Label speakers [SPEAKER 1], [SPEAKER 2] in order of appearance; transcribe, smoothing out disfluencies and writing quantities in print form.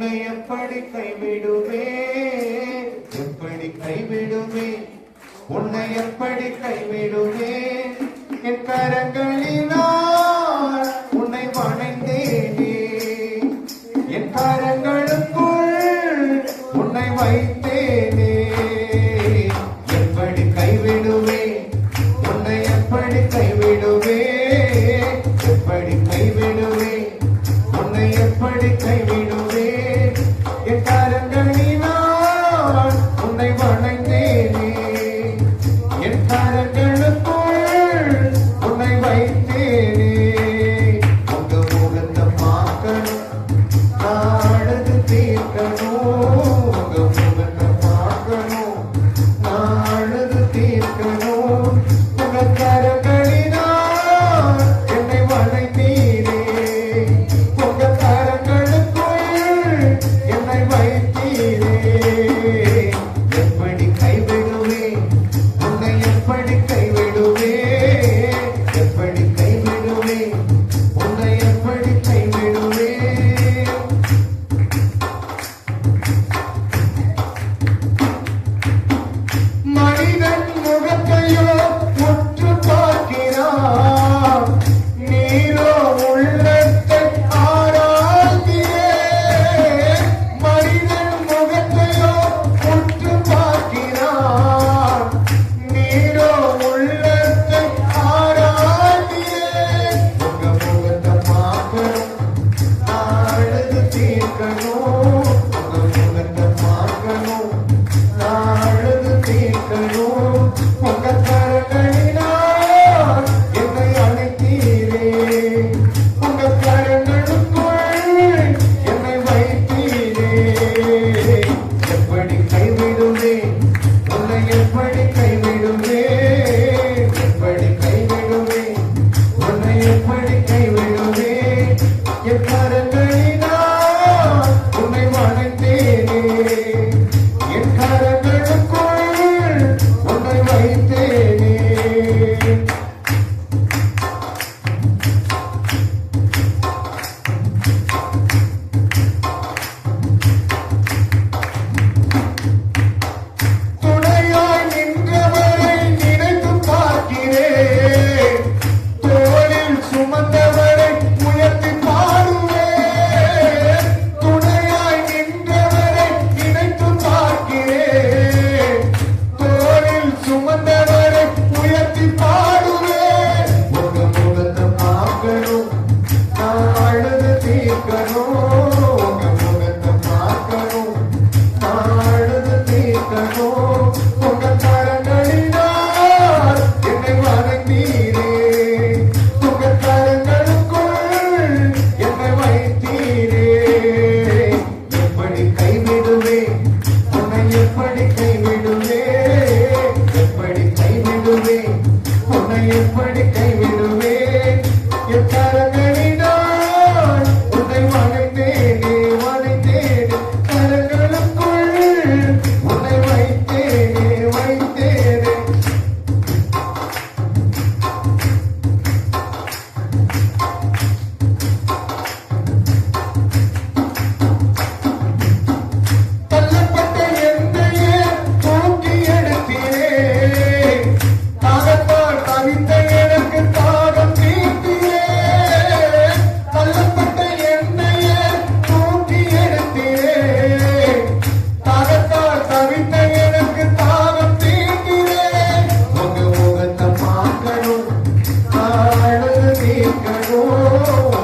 [SPEAKER 1] உன்னை எப்படி கைவிடுவே, எப்படி கைவிடுவே, உன்னை எப்படி கைவிடுவே, என் கரங்களினால் உன்னை வணைந்தேனே, என் கரங்களுக்குள் உன்னை வைத்தேனே, எப்படி கைவிடுவே, உன்னை எப்படி கைவிடுவே, எப்படி கைவிடுவே, உன்னை எப்படி கைவிடுவே, என் கரங்களினால் உன்னை வணைந்தேனே, என் கரங்களுக்குள் உன்னை வைத்தேனே, உங்க முகத்தை பார்க்கணும், நாடது தீர்க்கணும், உங்க முகத்தை பார்க்கணும், நாடது தீர்க்கணும், உங்க கரங்களினால் என்னை வணைத்தீரே, உங்க கரங்களுக்குள் என்னை வைத்தீரே, எப்படி கைவிடுவே, உன்னை எப்படி கைவிடுவே, எப்படி கைவிடுவே, உன்னை எப்படி கைவிடுவே. மனிதன் முகத்தையோ உற்று பார்க்கிறான், நீரோ உள்ளத்தை ஆராய்கிறே, மனிதன் முகத்தையோ உற்று பார்க்கிறான், நீரோ உள்ளத்தை ஆராய்கிறே, உங்க முகத்தை பார்க்கணும், நாளது தீர்க்கணும், உங்க முகத்தை பார்க்கணும், நாளது தீர்க்கணும், உங்க கரங்களினால் என்னை அழைத்தீரே, உங்க கரங்களுக்குள் என்னை வைத்தீரே, எப்படி கைவிடுவே, உன்னை எப்படி கைவிடுவே, எப்படி கைவிடுவே, உன்னை எப்படி கைவிடுவே, என் கரங்களினால் உன்னை வணைத்தேனே, என் கரங்களுக்குள் உன்னை வைத்தேனே. துணையாய் நின்றவரை நினைத்து பார்க்கிறேன், தோளில் சுமந்தவரை உயர்த்தி பாடுவேன், துணையாய் நின்றவரை நினைத்து பார்க்கிறேன், தோளில் சுமந்தவரை உயர்த்தி பாடுவேன், உங்க முகத்தை பார்க்கணும், நாளது தீர்க்கணும், உங்க முகத்தை பார்க்கணும், நாளது தீர்க்கணும், உங்க கரங்களினால் என்னை வணங்கீரே, உங்க கரங்களுக்குள் என்னை வைத்தீரே, எப்படி கைவிடுவே, உன்னை எப்படி கைவிடுவே, எப்படி கைவிடுவே, உன்னை எப்படி கைவிடுவே, என் கரங்களினால் உன்னை வணைத்தேனே, வணைத்தேனே, கரங்களுக்குள் உன்னை வைத்தேனே, வைத்தேனே. தள்ளப்பட்ட என்னையே தூக்கி எடுத்தீரே, தாகத்தால் தவித்த எனக்கு தாகம் தீர்த்தீரே, தள்ளப்பட்ட என்னையே தூக்கி எடுத்தீரே, தாகத்தால் தவித்த எனக்கு தாகம் தீர்த்தீரே, உங்க முகத்தை பார்க்கணும், நாளது தீர்க்கணும்,